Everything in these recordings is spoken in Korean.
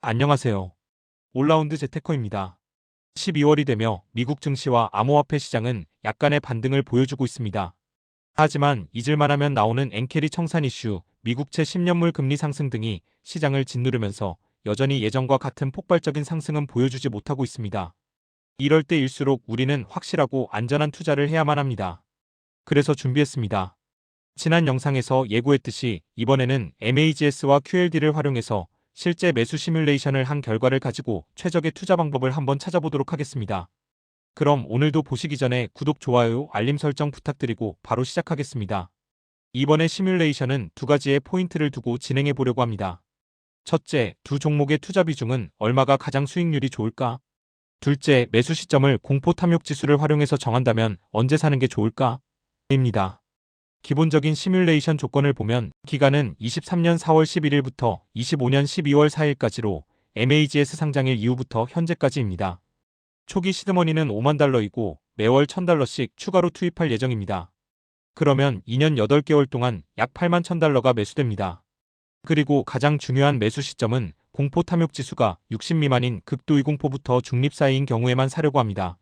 안녕하세요. 올라운드 재테커입니다. 12월이 되며 미국 증시와 암호화폐 시장은 약간의 반등을 보여주고 있습니다. 하지만 잊을만하면 나오는 엔캐리 청산 이슈, 미국채 10년물 금리 상승 등이 시장을 짓누르면서 여전히 예전과 같은 폭발적인 상승은 보여주지 못하고 있습니다. 이럴 때일수록 우리는 확실하고 안전한 투자를 해야만 합니다. 그래서 준비했습니다. 지난 영상에서 예고했듯이 이번에는 MAGS와 QLD를 활용해서 실제 매수 시뮬레이션을 한 결과를 가지고 최적의 투자 방법을 한번 찾아보도록 하겠습니다. 그럼 오늘도 보시기 전에 구독, 좋아요, 알림 설정 부탁드리고 바로 시작하겠습니다. 이번에 시뮬레이션은 두 가지의 포인트를 두고 진행해 보려고 합니다. 첫째, 두 종목의 투자 비중은 얼마가 가장 수익률이 좋을까? 둘째, 매수 시점을 공포 탐욕 지수를 활용해서 정한다면 언제 사는 게 좋을까? 입니다. 기본적인 시뮬레이션 조건을 보면 기간은 23년 4월 11일부터 25년 12월 4일까지로 MAGS 상장일 이후부터 현재까지입니다. 초기 시드머니는 5만 달러이고 매월 1000달러씩 추가로 투입할 예정입니다. 그러면 2년 8개월 동안 약 8만 1000달러가 매수됩니다. 그리고 가장 중요한 매수 시점은 공포 탐욕 지수가 60 미만인 극도 이공포부터 중립 사이인 경우에만 사려고 합니다.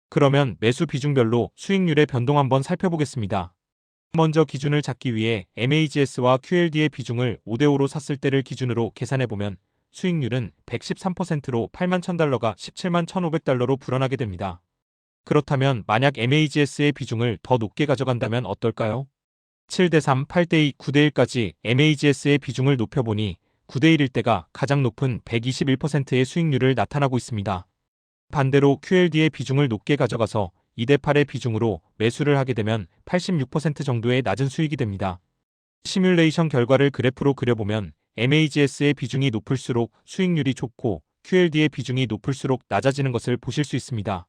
그러면 매수 비중별로 수익률의 변동 한번 살펴보겠습니다. 먼저 기준을 잡기 위해 MAGS와 QLD의 비중을 5대5로 샀을 때를 기준으로 계산해보면 수익률은 113%로 8만 1000달러가 17만 1500달러로 불어나게 됩니다. 그렇다면 만약 MAGS의 비중을 더 높게 가져간다면 어떨까요? 7대3, 8대2, 9대1까지 MAGS의 비중을 높여보니 9대1일 때가 가장 높은 121%의 수익률을 나타나고 있습니다. 반대로 QLD의 비중을 높게 가져가서 2대8의 비중으로 매수를 하게 되면 86% 정도의 낮은 수익이 됩니다. 시뮬레이션 결과를 그래프로 그려보면 MAGS의 비중이 높을수록 수익률이 좋고 QLD의 비중이 높을수록 낮아지는 것을 보실 수 있습니다.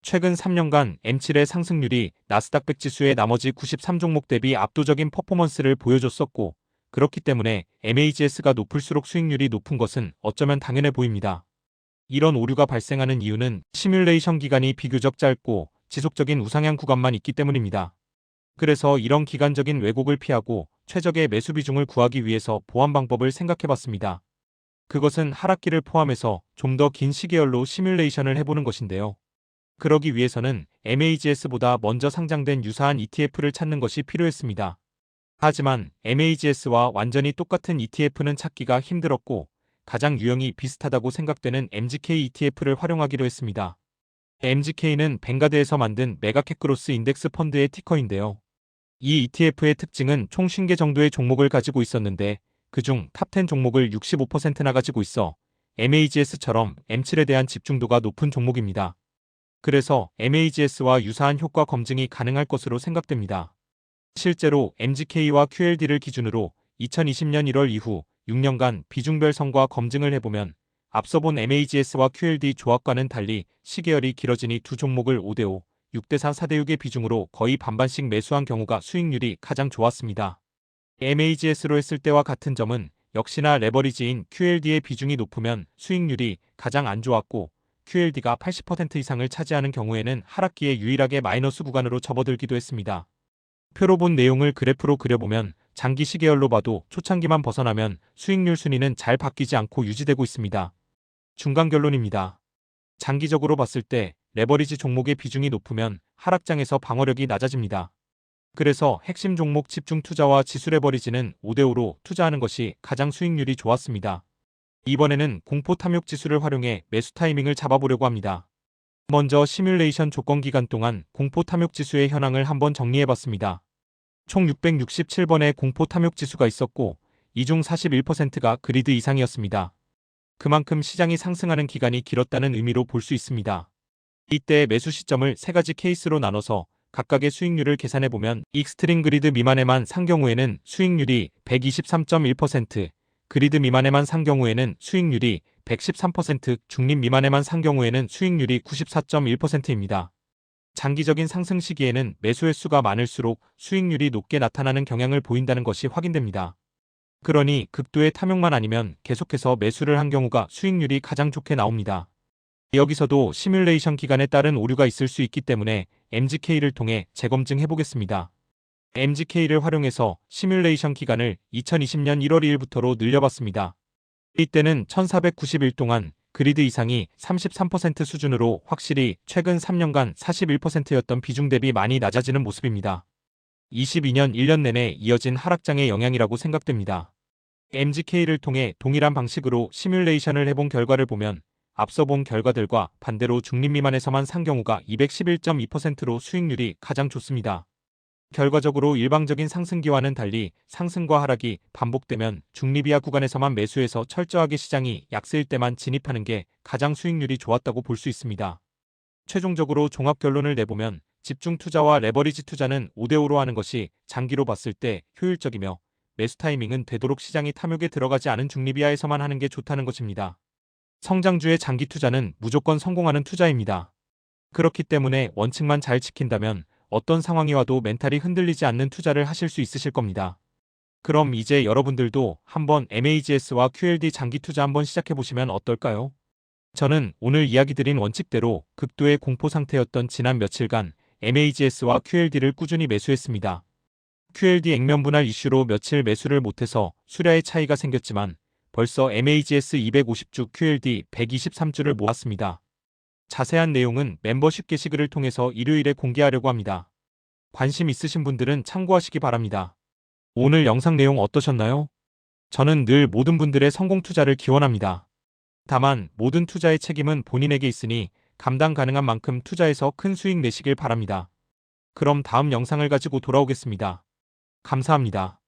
최근 3년간 M7의 상승률이 나스닥 100 지수의 나머지 93종목 대비 압도적인 퍼포먼스를 보여줬었고, 그렇기 때문에 MAGS가 높을수록 수익률이 높은 것은 어쩌면 당연해 보입니다. 이런 오류가 발생하는 이유는 시뮬레이션 기간이 비교적 짧고 지속적인 우상향 구간만 있기 때문입니다. 그래서 이런 기간적인 왜곡을 피하고 최적의 매수 비중을 구하기 위해서 보완 방법을 생각해봤습니다. 그것은 하락기를 포함해서 좀 더 긴 시계열로 시뮬레이션을 해보는 것인데요. 그러기 위해서는 MAGS보다 먼저 상장된 유사한 ETF를 찾는 것이 필요했습니다. 하지만 MAGS와 완전히 똑같은 ETF는 찾기가 힘들었고, 가장 유형이 비슷하다고 생각되는 MGK ETF를 활용하기로 했습니다. MGK는 뱅가드에서 만든 메가캡그로스 인덱스 펀드의 티커인데요. 이 ETF의 특징은 총 50개 정도의 종목을 가지고 있었는데 그중 탑10 종목을 65%나 가지고 있어 MAGS처럼 M7에 대한 집중도가 높은 종목입니다. 그래서 MAGS와 유사한 효과 검증이 가능할 것으로 생각됩니다. 실제로 MGK와 QLD를 기준으로 2020년 1월 이후 6년간 비중별 성과 검증을 해보면 앞서 본 MAGS와 QLD 조합과는 달리 시계열이 길어지니 두 종목을 5대5, 6대4, 4대6의 비중으로 거의 반반씩 매수한 경우가 수익률이 가장 좋았습니다. MAGS로 했을 때와 같은 점은 역시나 레버리지인 QLD의 비중이 높으면 수익률이 가장 안 좋았고, QLD가 80% 이상을 차지하는 경우에는 하락기에 유일하게 마이너스 구간으로 접어들기도 했습니다. 표로 본 내용을 그래프로 그려보면 장기 시계열로 봐도 초창기만 벗어나면 수익률 순위는 잘 바뀌지 않고 유지되고 있습니다. 중간 결론입니다. 장기적으로 봤을 때 레버리지 종목의 비중이 높으면 하락장에서 방어력이 낮아집니다. 그래서 핵심 종목 집중 투자와 지수 레버리지는 5대5로 투자하는 것이 가장 수익률이 좋았습니다. 이번에는 공포 탐욕 지수를 활용해 매수 타이밍을 잡아보려고 합니다. 먼저 시뮬레이션 조건 기간 동안 공포 탐욕 지수의 현황을 한번 정리해봤습니다. 총 667번의 공포 탐욕 지수가 있었고, 이 중 41%가 그리드 이상이었습니다. 그만큼 시장이 상승하는 기간이 길었다는 의미로 볼 수 있습니다. 이때 매수 시점을 세 가지 케이스로 나눠서 각각의 수익률을 계산해보면 익스트림 그리드 미만에만 산 경우에는 수익률이 123.1%, 그리드 미만에만 산 경우에는 수익률이 113%, 중립 미만에만 산 경우에는 수익률이 94.1%입니다. 장기적인 상승 시기에는 매수 횟수가 많을수록 수익률이 높게 나타나는 경향을 보인다는 것이 확인됩니다. 그러니 극도의 탐욕만 아니면 계속해서 매수를 한 경우가 수익률이 가장 좋게 나옵니다. 여기서도 시뮬레이션 기간에 따른 오류가 있을 수 있기 때문에 MGK를 통해 재검증해 보겠습니다. MGK를 활용해서 시뮬레이션 기간을 2020년 1월 2일부터로 늘려봤습니다. 이때는 1491 동안 그리드 이상이 33% 수준으로 확실히 최근 3년간 41%였던 비중 대비 많이 낮아지는 모습입니다. 22년 1년 내내 이어진 하락장의 영향이라고 생각됩니다. MGK를 통해 동일한 방식으로 시뮬레이션을 해본 결과를 보면 앞서 본 결과들과 반대로 중립 미만에서만 산 경우가 211.2%로 수익률이 가장 좋습니다. 결과적으로 일방적인 상승기와는 달리 상승과 하락이 반복되면 중립 이하 구간에서만 매수해서 철저하게 시장이 약세일 때만 진입하는 게 가장 수익률이 좋았다고 볼 수 있습니다. 최종적으로 종합 결론을 내보면 집중 투자와 레버리지 투자는 5대5로 하는 것이 장기로 봤을 때 효율적이며 매수 타이밍은 되도록 시장이 탐욕에 들어가지 않은 중립 이하에서만 하는 게 좋다는 것입니다. 성장주의 장기 투자는 무조건 성공하는 투자입니다. 그렇기 때문에 원칙만 잘 지킨다면 어떤 상황이 와도 멘탈이 흔들리지 않는 투자를 하실 수 있으실 겁니다. 그럼 이제 여러분들도 한번 MAGS와 QLD 장기 투자 한번 시작해 보시면 어떨까요? 저는 오늘 이야기 드린 원칙대로 극도의 공포 상태였던 지난 며칠간 MAGS와 QLD를 꾸준히 매수했습니다. QLD 액면 분할 이슈로 며칠 매수를 못해서 수량의 차이가 생겼지만 벌써 MAGS 250주, QLD 123주를 모았습니다. 자세한 내용은 멤버십 게시글을 통해서 일요일에 공개하려고 합니다. 관심 있으신 분들은 참고하시기 바랍니다. 오늘 영상 내용 어떠셨나요? 저는 늘 모든 분들의 성공 투자를 기원합니다. 다만 모든 투자의 책임은 본인에게 있으니 감당 가능한 만큼 투자해서 큰 수익 내시길 바랍니다. 그럼 다음 영상을 가지고 돌아오겠습니다. 감사합니다.